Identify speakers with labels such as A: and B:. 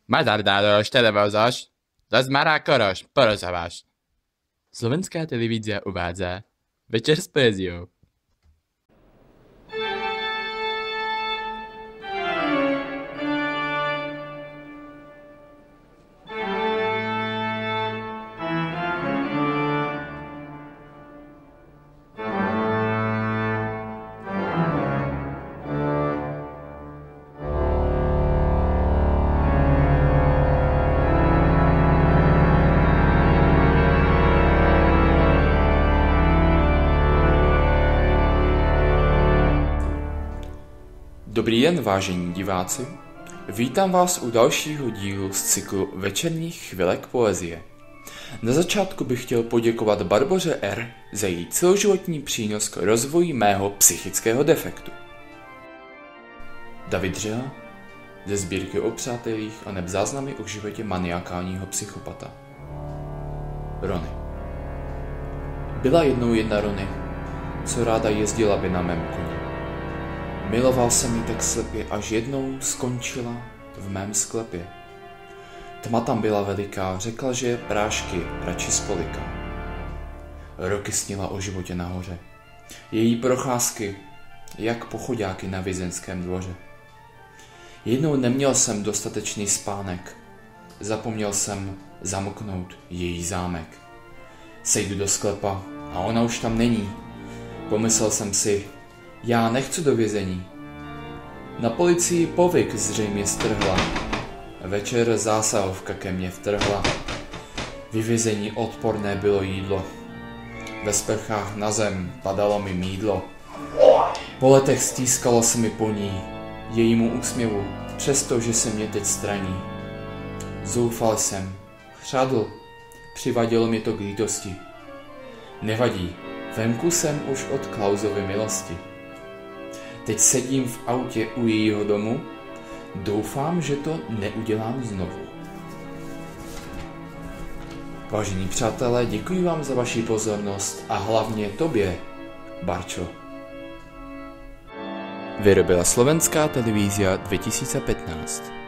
A: Mazardáros televozaš, zazmará koroš, porozhováš. Slovenská televízia uvádza Večer s poéziou.
B: Dobrý den, vážení diváci. Vítám vás u dalšího dílu z cyklu Večerních chvilek poezie. Na začátku bych chtěl poděkovat Barboře R. za její celoživotní přínos k rozvoji mého psychického defektu. David Řeha ze sbírky o přátelích a neb záznamy o životě maniakálního psychopata. Rony. Byla jednou jedna Rony, co ráda jezdila by na mém koni. Miloval jsem ji tak slepě, až jednou skončila v mém sklepě. Tma tam byla veliká, řekla, že je prášky radši spoliká. Roky snila o životě nahoře. Její procházky, jak pochoďáky na vězeňském dvoře. Jednou neměl jsem dostatečný spánek. Zapomněl jsem zamknout její zámek. Sejdu do sklepa a ona už tam není. Pomyslel jsem si, já nechci do vězení. Na policii povyk zřejmě strhla. Večer zásahovka ke mně vtrhla. Vyvězení odporné bylo jídlo. Ve sprchách na zem padalo mi mýdlo. Po letech stýskalo se mi po ní, jejímu úsměvu, přestože se mě teď straní. Zoufal jsem, chřadl, přivadilo mě to k lítosti. Nevadí, venku jsem už od Klausovy milosti. Teď sedím v autě u jejího domu, doufám, že to neudělám znovu. Vážení přátelé, děkuji vám za vaši pozornost a hlavně tobě, Barčo.
A: Vyrobila Slovenská televízia 2015.